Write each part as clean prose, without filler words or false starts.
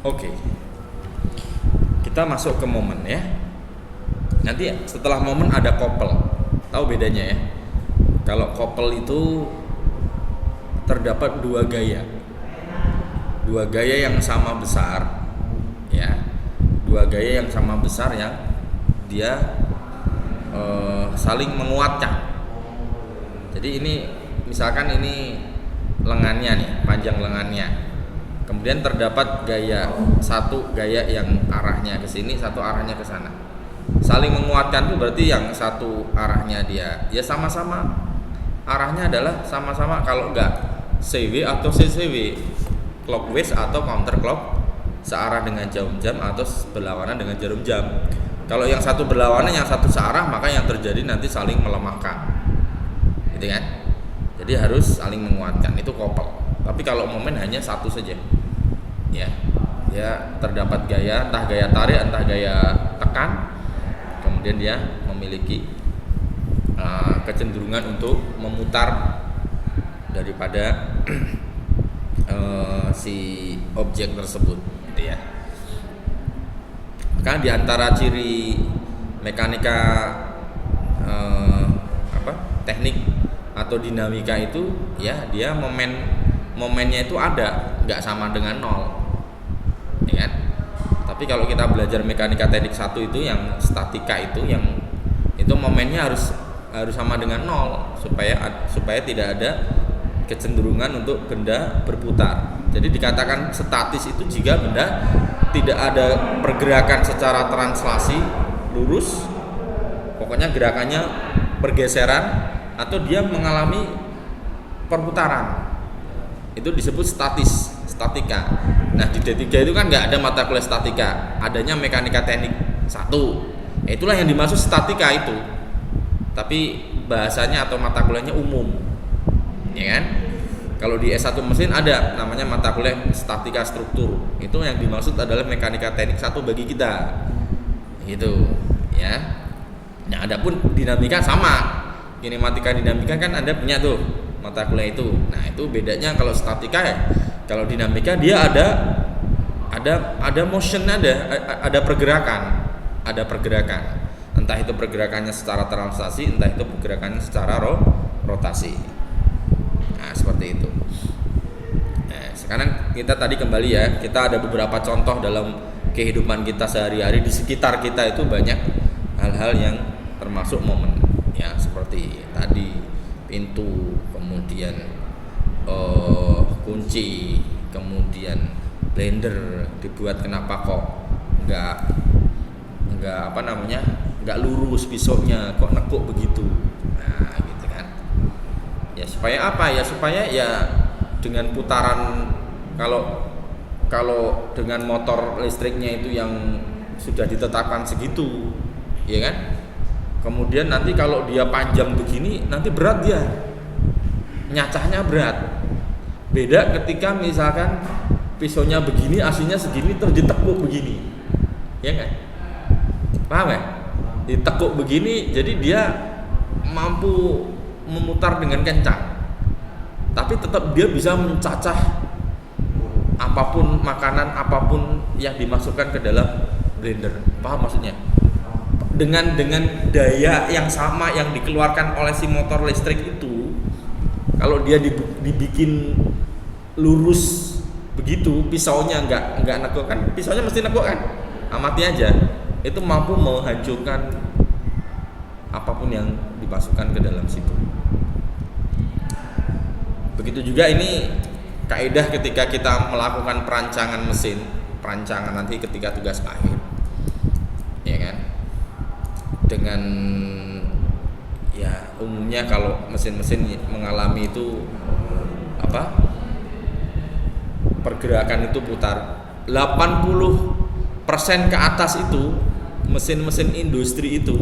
Oke, kita masuk ke momen ya. Nanti setelah momen ada couple. Tahu bedanya ya? Kalau couple itu terdapat dua gaya yang sama besar, ya. Dua gaya yang sama besar yang dia saling menguatkan. Jadi ini misalkan ini lengannya nih, panjang lengannya. Kemudian terdapat satu gaya yang arahnya ke sini, satu arahnya ke sana. Saling menguatkan itu berarti yang satu arahnya dia ya sama-sama arahnya adalah sama-sama, kalau enggak CW atau CCW, clockwise atau counterclock, searah dengan jarum jam atau berlawanan dengan jarum jam. Kalau yang satu berlawanan, yang satu searah, maka yang terjadi nanti saling melemahkan, gitu kan? Jadi harus saling menguatkan, itu couple. Tapi kalau momen hanya satu saja, ya terdapat gaya, entah gaya tarik, entah gaya tekan, kemudian dia memiliki kecenderungan untuk memutar daripada si objek tersebut, gitu ya. Maka di antara ciri mekanika teknik atau dinamika itu ya dia momennya itu ada, nggak sama dengan nol, ya kan? Tapi kalau kita belajar mekanika teknik 1 itu yang statika itu momennya harus sama dengan nol supaya tidak ada kecenderungan untuk benda berputar. Jadi dikatakan statis itu jika benda tidak ada pergerakan secara translasi lurus, pokoknya gerakannya pergeseran atau dia mengalami perputaran, itu disebut statika. Nah di D3 itu kan nggak ada mata kuliah statika, adanya mekanika teknik 1. Itulah yang dimaksud statika itu. Tapi bahasanya atau mata kuliahnya umum, ya kan? Kalau di S1 mesin ada namanya mata kuliah statika struktur. Itu yang dimaksud adalah mekanika teknik 1 bagi kita. Gitu, ya. Nah, adapun dinamika sama. Kinematika dinamika kan Anda punya tuh mata kuliah itu. Nah, itu bedanya kalau statika ya. Kalau dinamika dia ada motion, ada pergerakan. Entah itu pergerakannya secara translasi, entah itu pergerakannya secara rotasi. Nah, seperti itu. Nah, sekarang kita tadi kembali ya, kita ada beberapa contoh dalam kehidupan kita sehari-hari, di sekitar kita itu banyak hal-hal yang termasuk momen, ya seperti tadi pintu, kemudian kunci, kemudian blender dibuat kenapa kok nggak lurus pisaunya, kok nekuk begitu. Nah, gitu kan. Ya supaya apa? Ya supaya ya dengan putaran, kalau dengan motor listriknya itu yang sudah ditetapkan segitu, ya kan? Kemudian nanti kalau dia panjang begini nanti berat, dia nyacahnya berat. Beda ketika misalkan pisaunya begini, aslinya segini, terus ditekuk begini, ya kan? Paham ya? Ditekuk begini, jadi dia mampu memutar dengan kencang, tapi tetap dia bisa mencacah apapun makanan, apapun yang dimasukkan ke dalam blender. Paham maksudnya? Dengan daya yang sama yang dikeluarkan oleh si motor listrik itu, kalau dia dibikin lurus begitu, pisaunya nggak nekuk kan? Pisaunya mesti nekuk kan? Amati aja, itu mampu menghancurkan apapun yang dimasukkan ke dalam situ. Begitu juga ini kaidah ketika kita melakukan perancangan mesin, perancangan nanti ketika tugas akhir, ya kan? Dengan ya umumnya kalau mesin-mesin mengalami itu pergerakan itu putar 80% ke atas itu mesin-mesin industri itu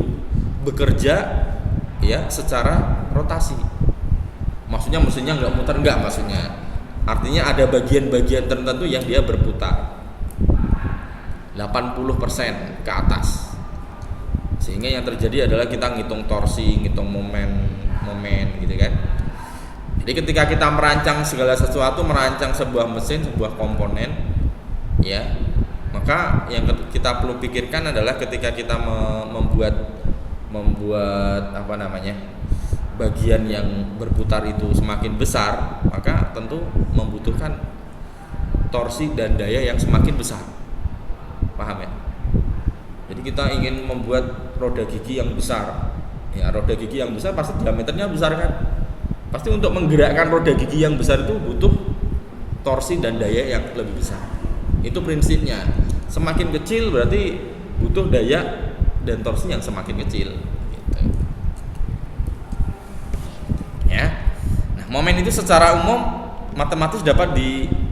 bekerja ya secara rotasi. Maksudnya mesinnya nggak muter, nggak maksudnya. Artinya ada bagian-bagian tertentu yang dia berputar 80% ke atas. Sehingga yang terjadi adalah kita ngitung torsi, ngitung momen gitu kan. Jadi ketika kita merancang segala sesuatu, merancang sebuah mesin, sebuah komponen, ya Maka yang kita perlu pikirkan adalah ketika kita membuat apa namanya, bagian yang berputar itu semakin besar, maka tentu membutuhkan torsi dan daya yang semakin besar. Paham ya? Jadi kita ingin membuat roda gigi yang besar. Ya, roda gigi yang besar pasti diameternya besar kan? Pasti untuk menggerakkan roda gigi yang besar itu butuh torsi dan daya yang lebih besar. Itu prinsipnya. Semakin kecil berarti butuh daya dan torsi yang semakin kecil gitu. Ya. Nah, momen itu secara umum matematis dapat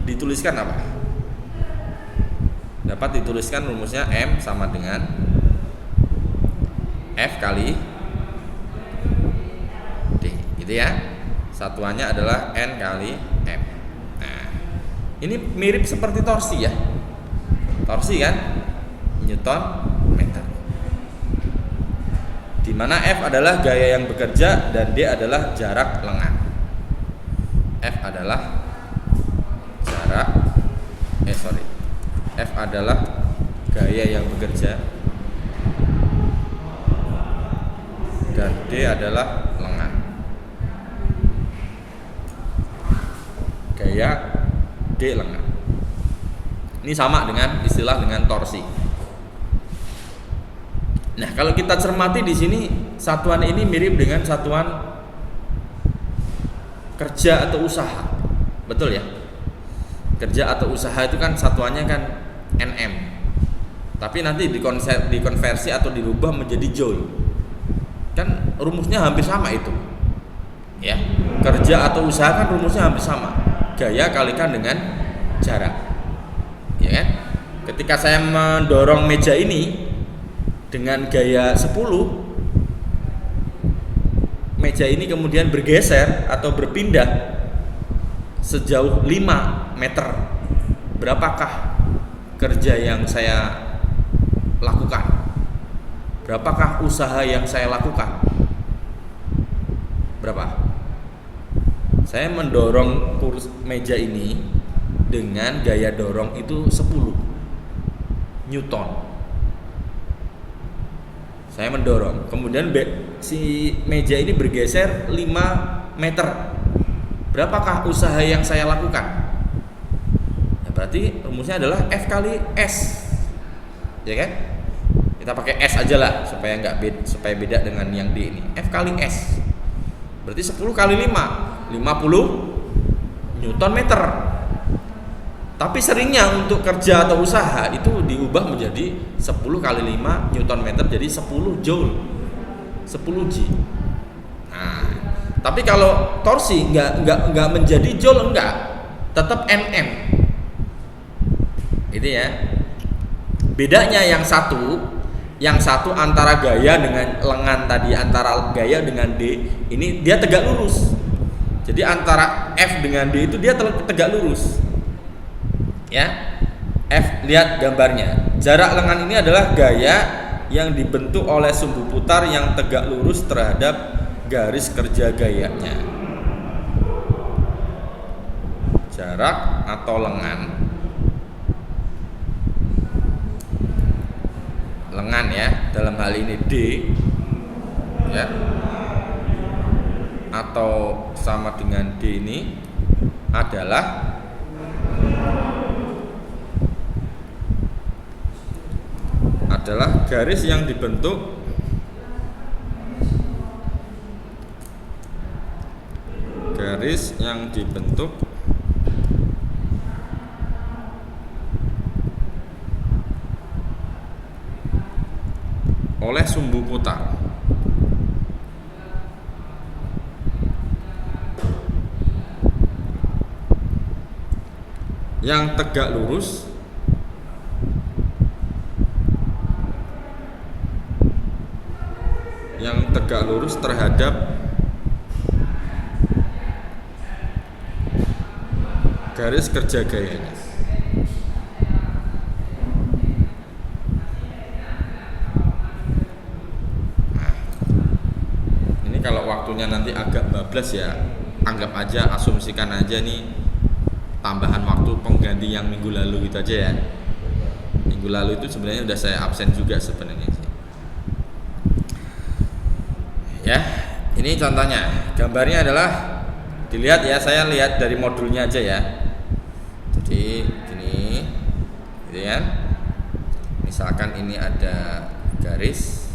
dituliskan apa? Dapat dituliskan rumusnya M sama dengan F kali D, gitu ya. Satuannya adalah N kali M. Nah, ini mirip seperti torsi ya. Torsi kan Newton meter. Di mana F adalah gaya yang bekerja dan D adalah jarak lengan. F adalah F adalah gaya yang bekerja dan D adalah lengan. Gaya D lengan. Ini sama dengan istilah dengan torsi. Nah, kalau kita cermati di sini satuan ini mirip dengan satuan kerja atau usaha. Betul ya? Kerja atau usaha itu kan satuannya kan Nm. Tapi nanti dikonversi atau dirubah menjadi joule. Kan rumusnya hampir sama itu. Ya. Kerja atau usaha kan rumusnya hampir sama. Gaya kalikan dengan jarak. Ya kan? Ketika saya mendorong meja ini dengan gaya 10, meja ini kemudian bergeser atau berpindah sejauh 5 meter. Berapakah kerja yang saya lakukan? Berapakah usaha yang saya lakukan? Berapa? Saya mendorong meja ini dengan gaya dorong itu 10 Newton. Saya mendorong, kemudian si meja ini bergeser 5 meter. Berapakah usaha yang saya lakukan? Ya, berarti rumusnya adalah F kali S. Ya kan? Kita pakai S aja lah supaya supaya beda dengan yang D ini. F kali S. Berarti 10 kali 5, 50 Newton meter. Tapi seringnya untuk kerja atau usaha itu diubah menjadi 10 kali 5 Newton meter, jadi 10 joule, 10 J. Nah, tapi kalau torsi enggak menjadi joule, enggak, tetap Nm. Itu ya. Bedanya yang satu antara gaya dengan lengan tadi, antara gaya dengan D, ini dia tegak lurus. Jadi antara F dengan D itu dia tegak lurus. Ya, F, lihat gambarnya. Jarak lengan ini adalah gaya yang dibentuk oleh sumbu putar yang tegak lurus terhadap garis kerja gayanya. Jarak atau lengan ya, dalam hal ini D ya, atau sama dengan D ini adalah garis yang dibentuk oleh sumbu putar yang tegak lurus terhadap garis kerja gayanya. Nah, ini kalau waktunya nanti agak bablas ya, anggap aja, asumsikan aja nih tambahan waktu pengganti yang minggu lalu itu aja ya. Minggu minggu lalu itu sebenarnya udah saya absen juga sebenarnya sih. Ya, ini contohnya. Gambarnya adalah dilihat ya, saya lihat dari modulnya aja ya. Jadi gini, gitu kan? Misalkan ini ada garis.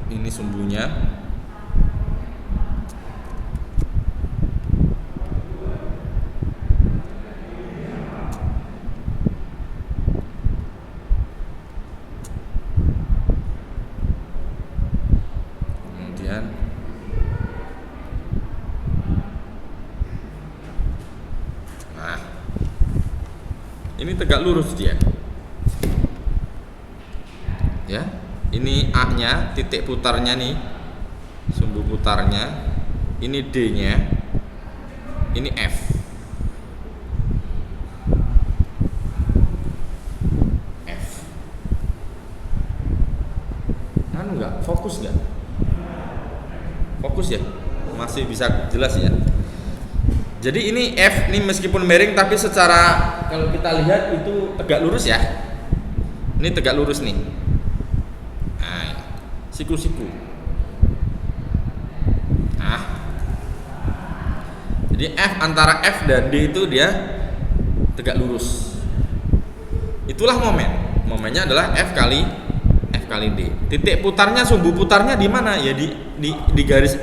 Ini sumbunya. Kemudian nah, ini tegak lurus dia. Ya. Ini A-nya, titik putarnya nih, sumbu putarnya. Ini D-nya, ini F. F. Anu nggak? Fokus nggak? Fokus ya? Masih bisa jelas ya? Jadi ini F ini meskipun miring tapi secara kalau kita lihat itu tegak lurus ya. Ini tegak lurus nih. Siku-siku. Nah, jadi F antara F dan D itu dia tegak lurus. Itulah momen. Momennya adalah F kali D. Titik putarnya, sumbu putarnya di mana? Ya di garis,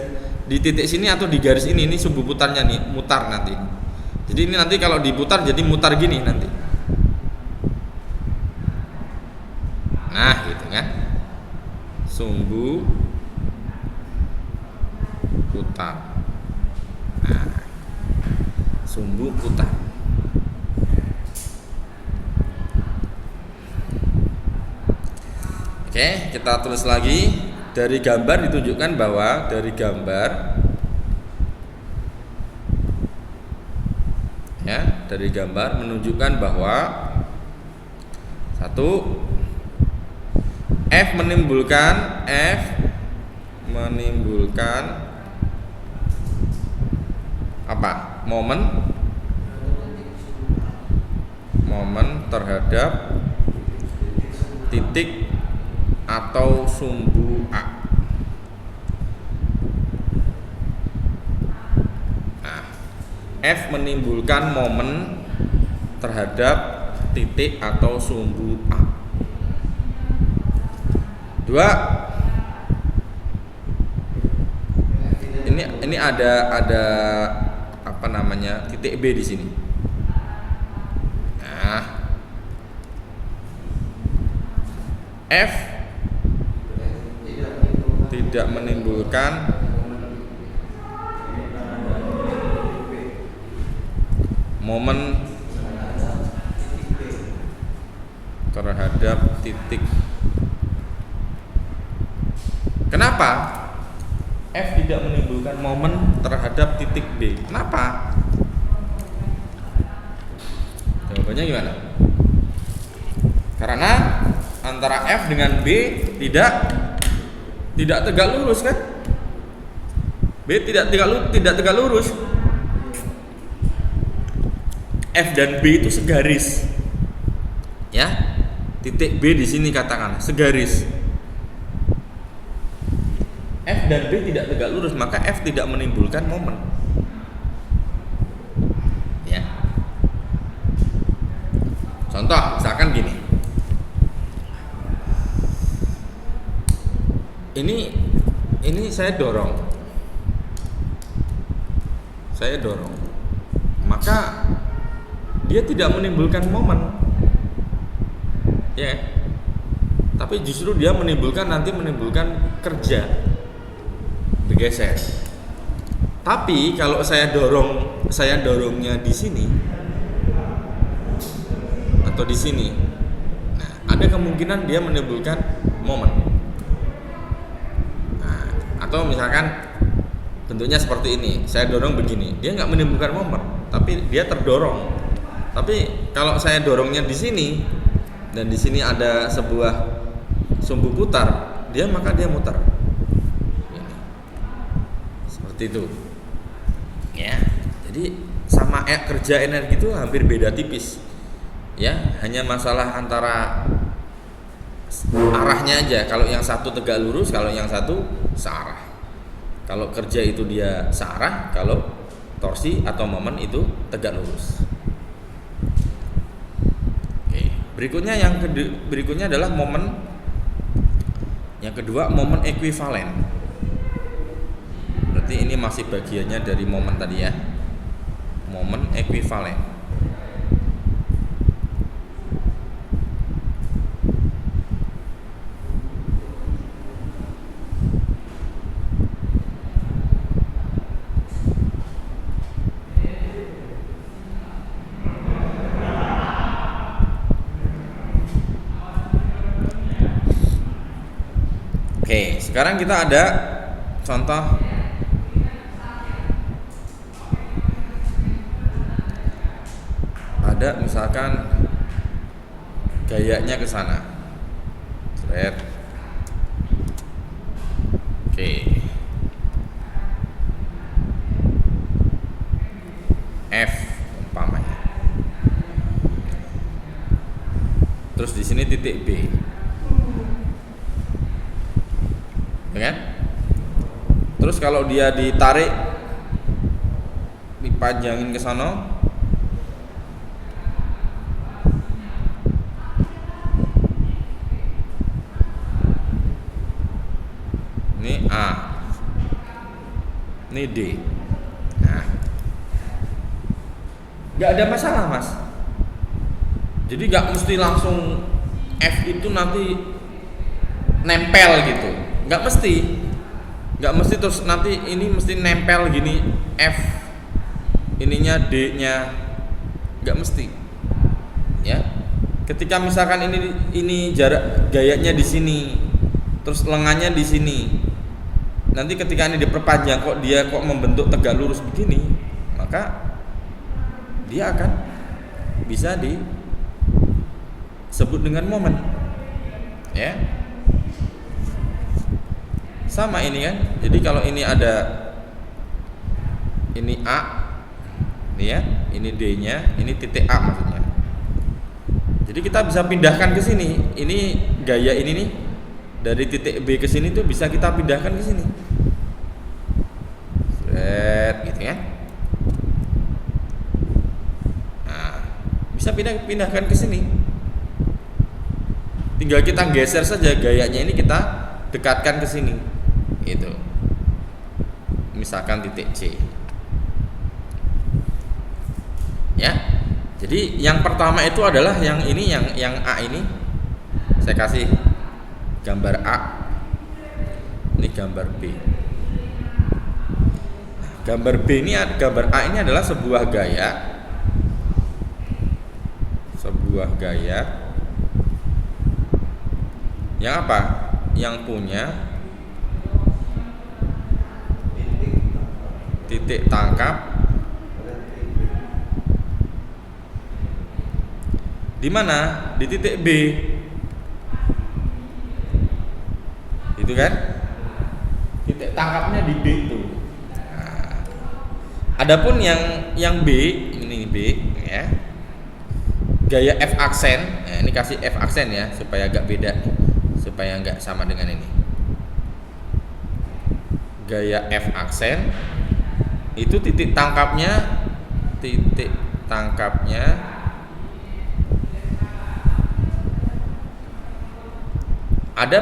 di titik sini atau di garis ini. Ini sumbu putarnya nih, mutar nanti. Jadi ini nanti kalau diputar jadi mutar gini nanti. Nah, gitu kan? Sumbu putar. Nah, sumbu putar. Oke, kita tulis lagi. Dari gambar ditunjukkan bahwa dari gambar ya, dari gambar menunjukkan bahwa satu F menimbulkan apa? Momen terhadap titik atau sumbu A. Nah, F menimbulkan momen terhadap titik atau sumbu A. Dua, ini ada apa namanya, titik B di sini. Nah, F tidak menimbulkan momen terhadap titik. Kenapa F tidak menimbulkan momen terhadap titik B? Kenapa? Jawabannya gimana? Karena antara F dengan B tidak tegak lurus kan? B tidak tegak lurus. F dan B itu segaris. Ya. Titik B di sini katakan segaris. F dan B tidak tegak lurus, maka F tidak menimbulkan momen. Ya. Contoh, misalkan gini. Ini saya dorong. Maka dia tidak menimbulkan momen. Ya. Tapi justru dia menimbulkan kerja. Bergeser. Tapi kalau saya dorongnya di sini atau di sini, nah, ada kemungkinan dia menimbulkan momen. Nah, atau misalkan bentuknya seperti ini, saya dorong begini, dia nggak menimbulkan momen, tapi dia terdorong. Tapi kalau saya dorongnya di sini dan di sini ada sebuah sumbu putar, maka dia muter. Ini. Seperti itu. Ya. Jadi sama kerja energi itu hampir beda tipis. Ya, hanya masalah antara arahnya aja. Kalau yang satu tegak lurus, kalau yang satu searah. Kalau kerja itu dia searah, kalau torsi atau momen itu tegak lurus. Oke. Berikutnya adalah momen. Yang kedua, momen ekuivalen. Berarti ini masih bagiannya dari momen tadi ya. Momen ekuivalen. Oke, sekarang kita ada contoh ada misalkan gayanya ke sana. Seret. Oke. F umpamanya. Terus di sini titik B. Ya kan? Terus kalau dia ditarik dipanjangin ke sana, ini A, ini D. Nah, nggak ada masalah mas. Jadi nggak mesti langsung F itu nanti nempel gitu. Nggak mesti terus nanti ini mesti nempel gini F ininya D-nya, nggak mesti ya. Ketika misalkan ini jarak gayanya di sini, terus lengannya di sini, nanti ketika ini diperpanjang kok membentuk tegak lurus begini, maka dia akan bisa disebut dengan momen ya. Sama ini kan. Jadi kalau ini ada ini A, ini ya, ini D-nya, ini titik A maksudnya. Jadi kita bisa pindahkan ke sini. Ini gaya ini nih dari titik B ke sini tuh bisa kita pindahkan ke sini. Seret gitu ya. Nah, bisa pindahkan ke sini. Tinggal kita geser saja gayanya ini, kita dekatkan ke sini. Itu misalkan titik C ya. Jadi yang pertama itu adalah yang ini, yang A ini saya kasih gambar A, ini gambar B. Gambar B ini, gambar A ini adalah sebuah gaya yang apa? Yang punya titik tangkap di mana? Di titik B. Itu kan? Titik tangkapnya di B itu. Nah, adapun yang B, ini B ya. Gaya F aksen. Nah, ini kasih F aksen ya supaya agak beda, supaya enggak sama dengan ini. Gaya F aksen itu titik tangkapnya ada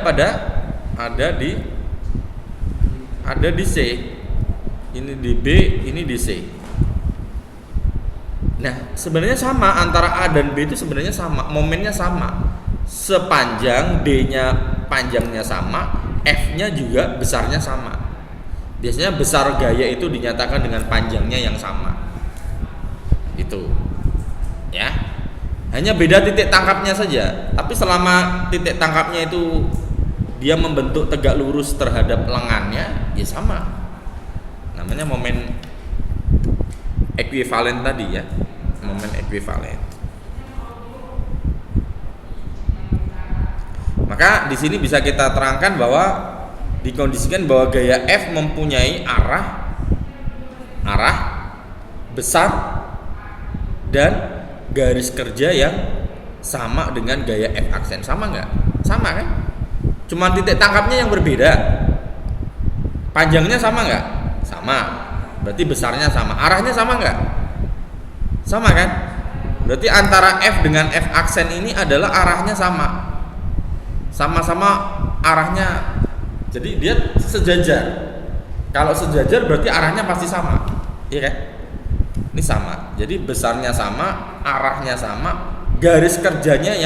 di C. Ini di B, ini di C. Nah, sebenarnya sama antara A dan B itu sebenarnya sama, momennya sama. Sepanjang D-nya panjangnya sama, F-nya juga besarnya sama. Biasanya besar gaya itu dinyatakan dengan panjangnya yang sama. Itu. Ya. Hanya beda titik tangkapnya saja. Tapi selama titik tangkapnya itu dia membentuk tegak lurus terhadap lengannya, ya sama. Namanya momen ekuivalen tadi ya. momen ekuivalen. Maka di sini bisa kita terangkan bahwa dikondisikan bahwa gaya F mempunyai arah besar dan garis kerja yang sama dengan gaya F aksen. Sama nggak? Sama kan? Cuma titik tangkapnya yang berbeda. Panjangnya sama nggak? Sama. Berarti besarnya sama. Arahnya sama nggak? Sama kan? Berarti antara F dengan F aksen ini adalah arahnya sama. Sama-sama arahnya. Jadi dia sejajar. Kalau sejajar berarti arahnya pasti sama. Iya kan? Ini sama. Jadi besarnya sama, arahnya sama, garis kerjanya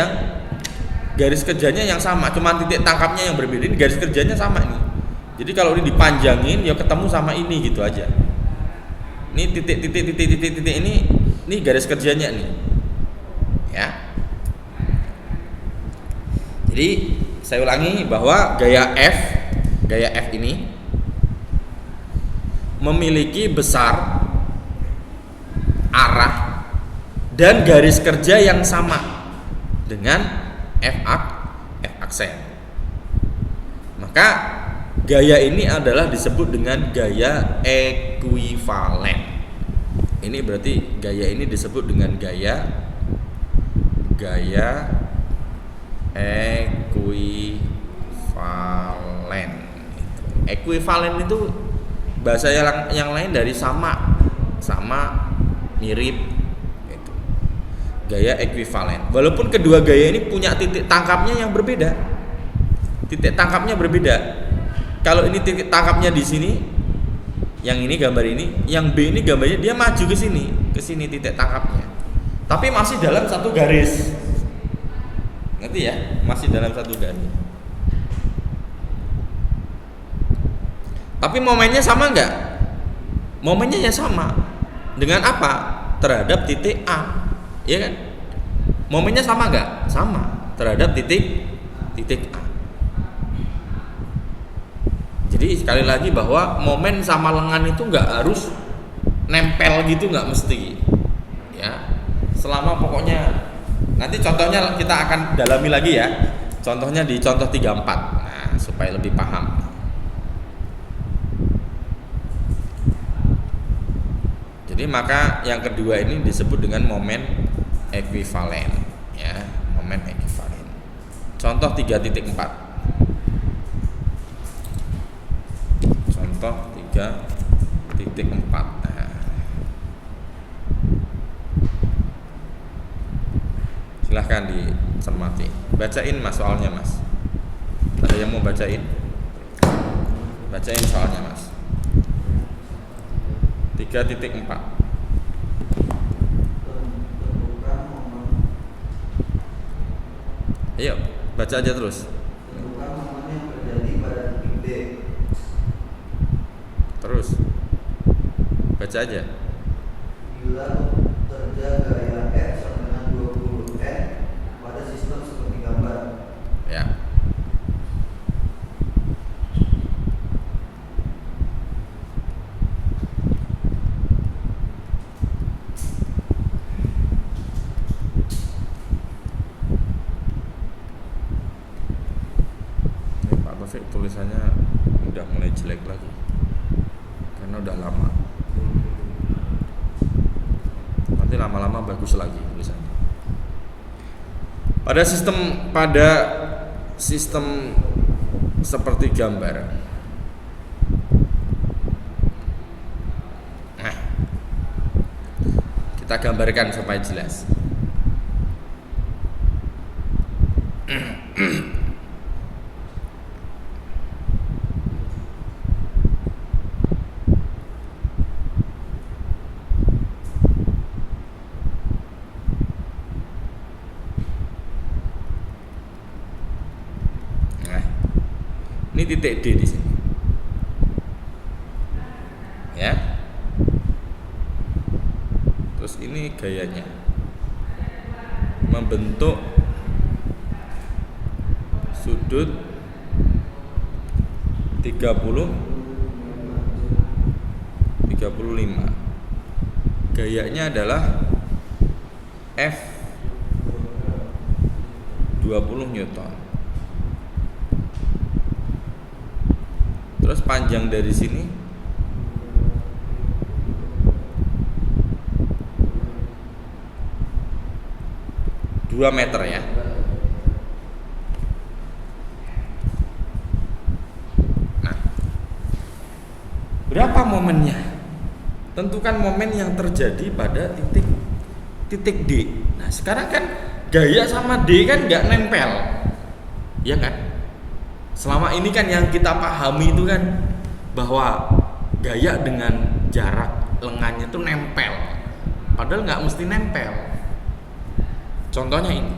yang sama. Cuma titik tangkapnya yang berbeda. Ini garis kerjanya sama ini. Jadi kalau ini dipanjangin ya ketemu sama ini gitu aja. Ini titik ini garis kerjanya nih. Ya. Jadi saya ulangi bahwa gaya F ini memiliki besar, arah, dan garis kerja yang sama dengan F aksen. Maka gaya ini adalah disebut dengan gaya ekuivalen. Ini berarti gaya ini disebut dengan gaya ekuivalen. Ekuivalen itu bahasa yang lain dari sama, mirip gitu. Gaya ekuivalen. Walaupun kedua gaya ini punya titik tangkapnya yang berbeda. Titik tangkapnya berbeda. Kalau ini titik tangkapnya di sini, yang ini gambar ini, yang B ini gambarnya dia maju ke sini titik tangkapnya. Tapi masih dalam satu garis. Ngerti ya? Masih dalam satu garis. Tapi momennya sama enggak? Momennya ya sama. Dengan apa? Terhadap titik A. Iya kan? Momennya sama enggak? Sama. Terhadap titik A. Jadi sekali lagi bahwa momen sama lengan itu enggak harus nempel gitu, enggak mesti. Ya. Selama pokoknya nanti contohnya kita akan dalami lagi ya. Contohnya di contoh 34. Nah, supaya lebih paham. Jadi maka yang kedua ini disebut dengan momen ekuivalen, ya, momen ekuivalen. Contoh 3.4. Contoh 3.4. Nah. Silahkan dicermati. Bacain Mas soalnya Mas. Ada yang mau bacain? Bacain soalnya Mas. 3.4. Ayo, baca aja terus. Tentukan momen yang terjadi pada titik D. Terus. Baca aja. Bila kerja gaya F sama dengan 20N pada sistem seperti gambar. Ya. Tulisannya udah mulai jelek lagi karena udah lama. Nanti lama-lama bagus lagi tulisannya. Pada sistem seperti gambar. Nah, kita gambarkan supaya jelas. Ini titik D di sini, ya. Terus ini gayanya membentuk sudut 35. Gayanya adalah F 20 Newton. Terus panjang dari sini 2 meter ya. Nah, berapa momennya? Tentukan momen yang terjadi pada titik D. Nah, sekarang kan gaya sama D kan nggak nempel, ya kan? Selama ini kan yang kita pahami itu kan bahwa gaya dengan jarak lengannya itu nempel, padahal nggak mesti nempel. Contohnya ini.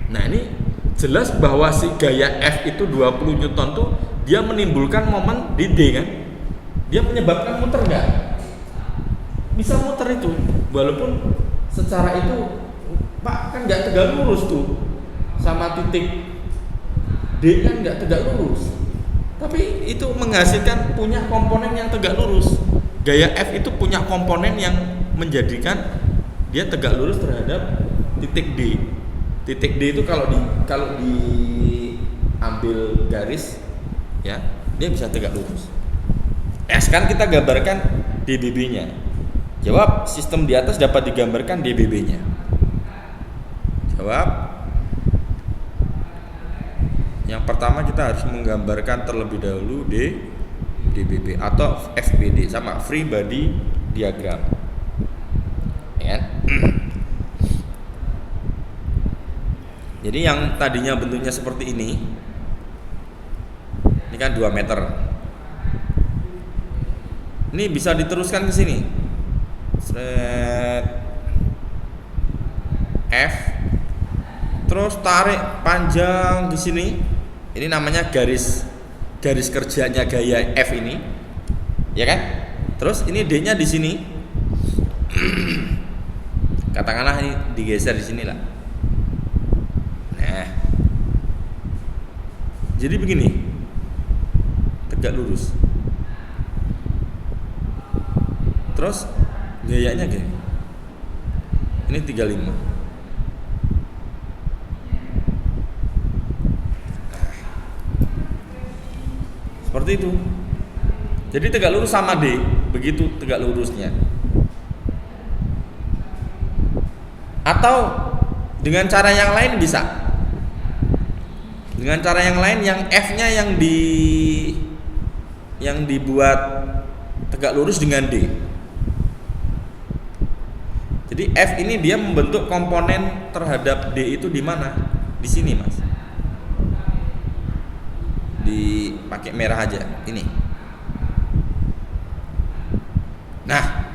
Nah, ini jelas bahwa si gaya F itu 20 Newton tuh dia menimbulkan momen di D kan? Dia menyebabkan muter nggak? Bisa muter itu, walaupun secara itu Pak kan nggak tegak lurus tuh sama titik D kan nggak tegak lurus, tapi itu menghasilkan punya komponen yang tegak lurus. Gaya F itu punya komponen yang menjadikan dia tegak lurus terhadap titik D. Titik D itu kalau diambil garis ya, dia bisa tegak lurus. S kan kita gambarkan DBB-nya. Jawab, sistem di atas dapat digambarkan DBB-nya. Jawab. Yang pertama kita harus menggambarkan terlebih dahulu DBB atau FBD, sama free body diagram. Ya. Jadi yang tadinya bentuknya seperti ini kan 2 meter. Ini bisa diteruskan ke sini. F, terus tarik panjang di sini. Ini namanya garis kerjanya gaya F ini, ya kan? Terus ini D-nya di sini. Katakanlah ini digeser di sini lah. Nah, jadi begini, tegak lurus. Terus gayanya gini. Ini 35. Seperti itu. Jadi tegak lurus sama D, begitu tegak lurusnya. Atau dengan cara yang lain bisa. Dengan cara yang lain yang F-nya yang dibuat tegak lurus dengan D. Jadi F ini dia membentuk komponen terhadap D itu di mana? Di sini, Mas. Dipakai merah aja, ini. Nah,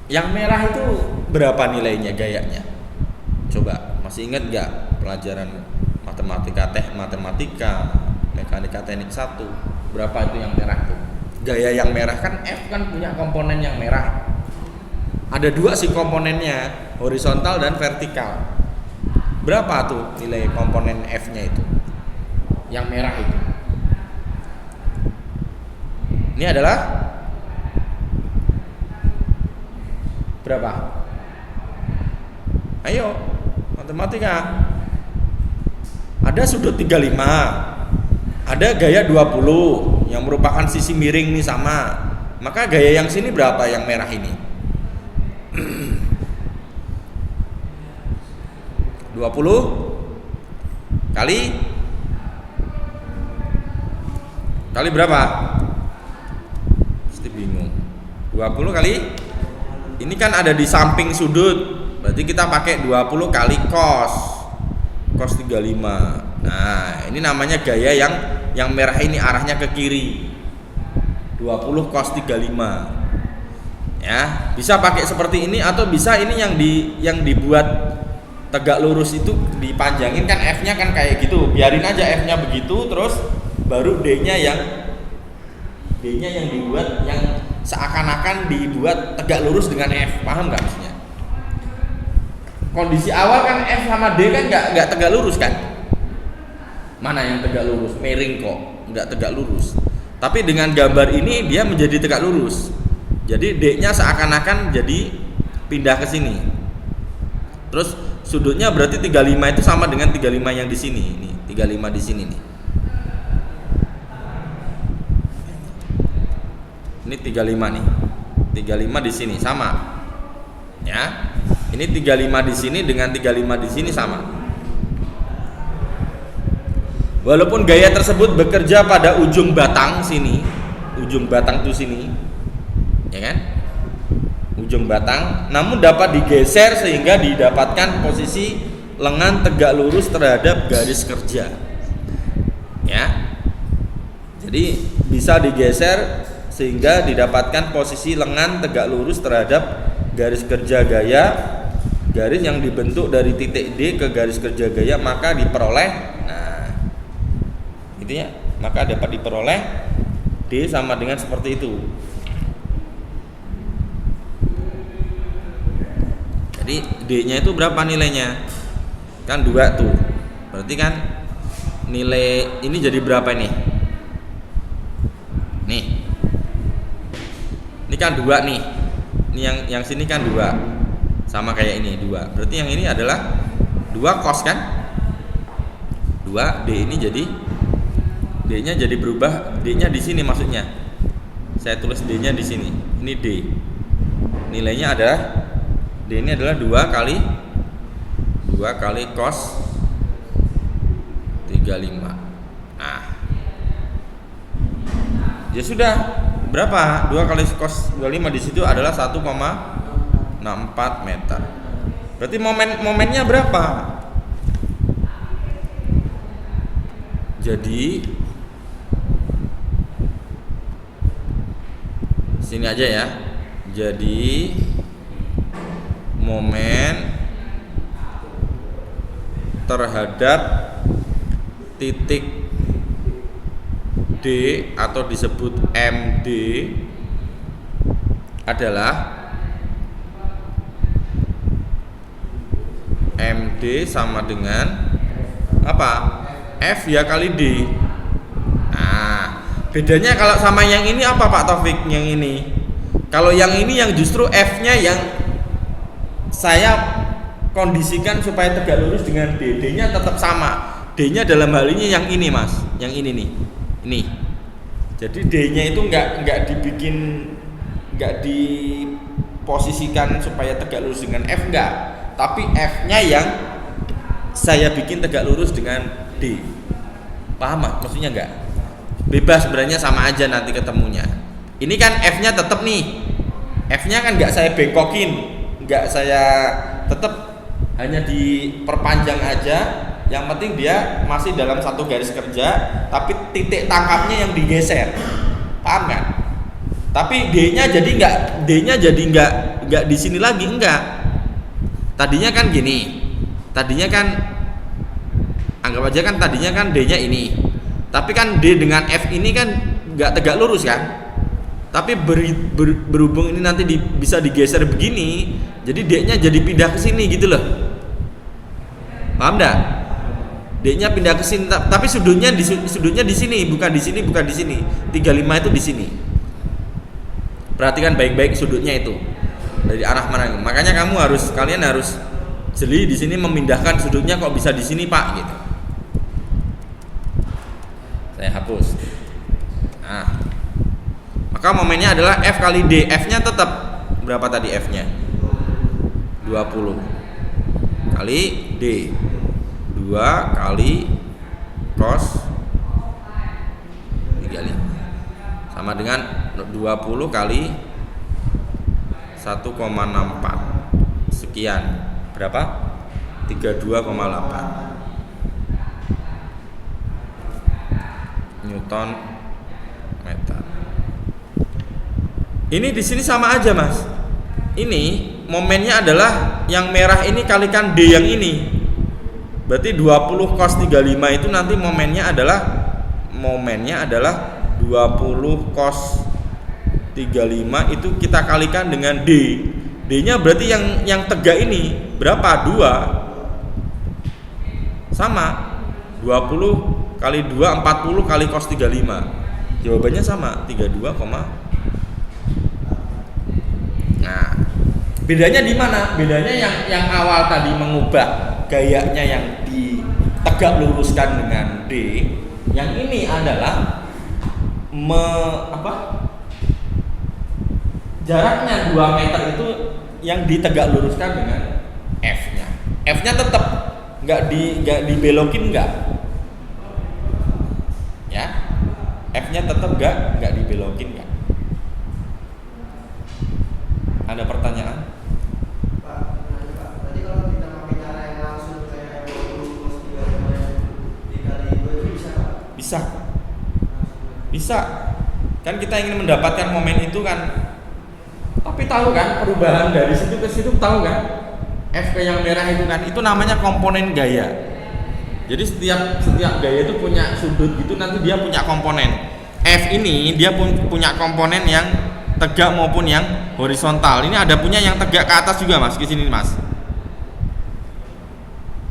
yang merah itu berapa nilainya gayanya? Coba, masih ingat gak pelajaran matematika, mekanika teknik 1? Berapa itu yang merah tuh? Gaya yang merah kan F kan punya komponen yang merah. Ada 2 sih komponennya, horizontal dan vertikal. Berapa tuh nilai komponen F-nya itu? Yang merah itu. Ini adalah berapa? Ayo, matematika. Ada sudut 35. Ada gaya 20 yang merupakan sisi miring nih sama. Maka gaya yang sini berapa yang merah ini? 20 kali berapa? Pasti bingung. 20 kali ini kan ada di samping sudut. Berarti kita pakai 20 kali cos 35. Nah, ini namanya gaya yang merah ini arahnya ke kiri. 20 cos 35. Ya, bisa pakai seperti ini atau bisa ini yang dibuat tegak lurus itu dipanjangin kan F-nya kan kayak gitu. Biarin aja F-nya begitu, terus baru D-nya yang dibuat yang seakan-akan dibuat tegak lurus dengan F. Paham nggak maksudnya? Kondisi awal kan F sama D kan nggak tegak lurus kan? Mana yang tegak lurus? Miring kok, nggak tegak lurus. Tapi dengan gambar ini dia menjadi tegak lurus. Jadi D-nya seakan-akan jadi pindah ke sini. Terus sudutnya berarti 35 itu sama dengan 35 yang di sini. Nih, 35 di sini nih. Ini 35 nih. 35 di sini sama. Ya. Ini 35 di sini dengan 35 di sini sama. Walaupun gaya tersebut bekerja pada ujung batang sini, ujung batang tuh sini, ya kan? Ujung batang, namun dapat digeser sehingga didapatkan posisi lengan tegak lurus terhadap garis kerja. Ya. Jadi bisa digeser sehingga didapatkan posisi lengan tegak lurus terhadap garis kerja gaya. Garis yang dibentuk dari titik D ke garis kerja gaya maka diperoleh ya, maka dapat diperoleh D sama dengan seperti itu. Jadi D-nya itu berapa nilainya? Kan 2 tuh. Berarti kan nilai ini jadi berapa ini? Nih. Ini kan 2 nih. Ini yang sini kan 2. Sama kayak ini 2. Berarti yang ini adalah 2 cos kan? 2 D ini jadi D-nya jadi berubah, D-nya di sini maksudnya. Saya tulis D-nya di sini. Ini D. Nilainya adalah D ini adalah 2 kali cos 35. Nah. Ya sudah, berapa? 2 kali cos 25 di situ adalah 1,64 meter. Berarti momennya berapa? Jadi sini aja ya. Jadi momen terhadap titik D atau disebut MD adalah MD sama dengan apa? F ya kali D. Nah, bedanya kalau sama yang ini apa Pak Taufik? Yang ini. Kalau yang ini yang justru F-nya yang saya kondisikan supaya tegak lurus dengan D. D-nya tetap sama. D-nya dalam hal ini yang ini Mas. Yang ini nih. Ini. Jadi D-nya itu enggak diposisikan supaya tegak lurus dengan F enggak. Tapi F-nya yang saya bikin tegak lurus dengan D. Paham Mas? Maksudnya enggak? Bebas sebenarnya sama aja nanti ketemunya. Ini kan F-nya tetap nih. F-nya kan nggak saya bengkokin, nggak saya tetap hanya diperpanjang aja. Yang penting dia masih dalam satu garis kerja, tapi titik tangkapnya yang digeser. Paham kan? Tapi D-nya jadi nggak di sini lagi, enggak. Tadinya kan gini. Tadinya kan anggap aja kan tadinya kan D-nya ini. Tapi kan D dengan F ini kan nggak tegak lurus kan? Tapi berhubung ini nanti bisa digeser begini, jadi D-nya jadi pindah ke sini gitu loh. Paham enggak? D-nya pindah ke sini, tapi sudutnya di sini, bukan di sini, bukan di sini. 35 itu di sini. Perhatikan baik-baik sudutnya itu. Dari arah mana? Makanya kalian harus jeli di sini memindahkan sudutnya kok bisa di sini, Pak, gitu. Saya hapus. Nah, maka momennya adalah F kali D. F-nya tetap berapa tadi F-nya? 20 kali D. 2 kali cos 35 sama dengan 20 kali 1,64 sekian. Berapa? 32,8 Newton meter. Ini di sini sama aja, Mas. Ini momennya adalah yang merah ini kalikan D yang ini. Berarti 20 cos 35 itu nanti momennya adalah 20 cos 35 itu kita kalikan dengan D. D-nya berarti yang tegak ini berapa? 2. Sama. 20 kali 2 40 kali cos 35. Jawabannya sama, 32,8. Bedanya di mana? Bedanya yang awal tadi mengubah gayanya yang ditegak luruskan dengan D, yang ini adalah jaraknya 2 meter itu yang ditegak luruskan dengan F-nya. F-nya tetap nggak dibelokin nggak, ya? F-nya tetap nggak dibelokin nggak. Ada pertanyaan? Tadi kalau kita pakai cara yang langsung kayak 20 cos 35 dikali 2 itu bisa Pak? Bisa. Kan kita ingin mendapatkan momen itu kan. Tapi tahu kan perubahan dari situ ke situ, tahu kan? F ke yang merah itu kan, itu namanya komponen gaya. Jadi setiap gaya itu punya sudut gitu, nanti dia punya komponen. F ini dia punya komponen yang tegak maupun yang horizontal. Ini ada punya yang tegak ke atas juga Mas, ke sini Mas.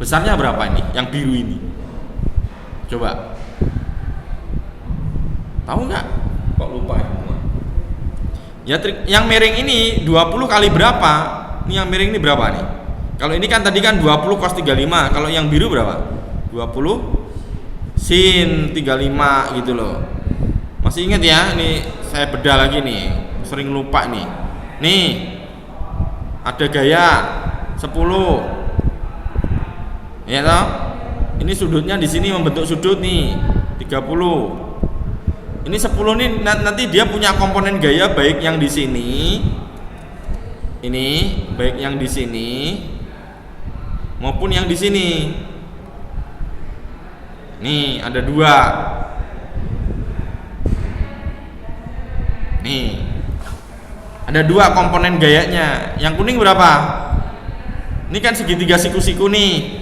Besarnya berapa ini? Yang biru ini. Coba. Tahu nggak? Kok lupa ya? Ya yang miring ini 20 kali berapa? Ini yang miring ini berapa nih? Kalau ini kan tadi kan 20 cos 35. Kalau yang biru berapa? 20 sin 35 gitu loh. Masih ingat ya? Ini saya bedah lagi nih. Sering lupa nih. Nih. Ada gaya 10. Ya toh? Ini sudutnya di sini membentuk sudut nih 30. Ini 10 nih nanti dia punya komponen gaya baik yang di sini. Ini baik yang di sini maupun yang di sini. Nih, ada 2. Nih. Ada 2 komponen gayanya. Yang kuning berapa? Ini kan segitiga siku-siku nih.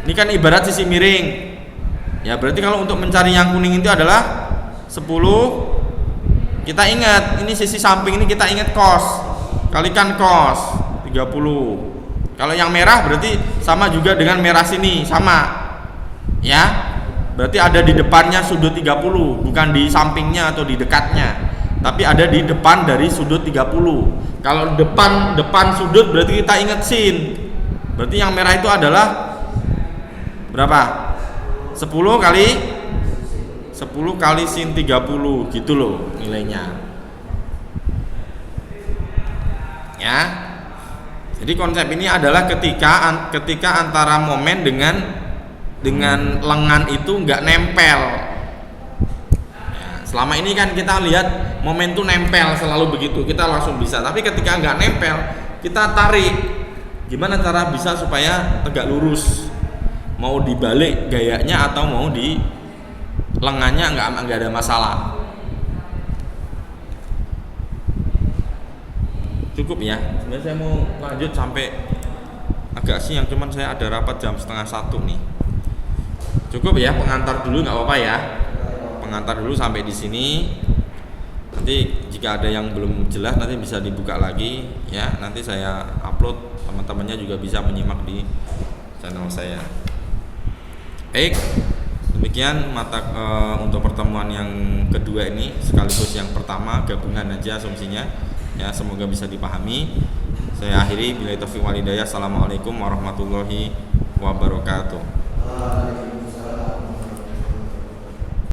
Ini kan ibarat sisi miring. Ya, berarti kalau untuk mencari yang kuning itu adalah 10, kita ingat ini sisi samping ini, kita ingat cos, kalikan cos 30. Kalau yang merah berarti sama juga dengan merah sini, sama ya, berarti ada di depannya sudut 30, bukan di sampingnya atau di dekatnya, tapi ada di depan dari sudut 30. Kalau depan sudut berarti kita ingat sin, berarti yang merah itu adalah berapa? 10 kali sin 30 gitu loh nilainya. Ya. Jadi konsep ini adalah ketika antara momen dengan lengan itu nggak nempel. Ya, selama ini kan kita lihat momen itu nempel selalu begitu, kita langsung bisa. Tapi ketika nggak nempel, kita tarik. Gimana cara bisa supaya tegak lurus? Mau dibalik gayanya atau mau di lengannya nggak ada masalah. Cukup ya. Sebenarnya saya mau lanjut sampai agak siang, cuman saya ada rapat jam 12:30 nih. Cukup ya, pengantar dulu nggak apa-apa ya. Pengantar dulu sampai di sini. Nanti jika ada yang belum jelas nanti bisa dibuka lagi ya. Nanti saya upload, teman-temannya juga bisa menyimak di channel saya. Baik. Demikian untuk pertemuan yang kedua ini, sekaligus yang pertama, gabungan aja asumsinya ya, semoga bisa dipahami. Saya akhiri, billahi taufiq wal hidayah. Assalamualaikum warahmatullahi wabarakatuh.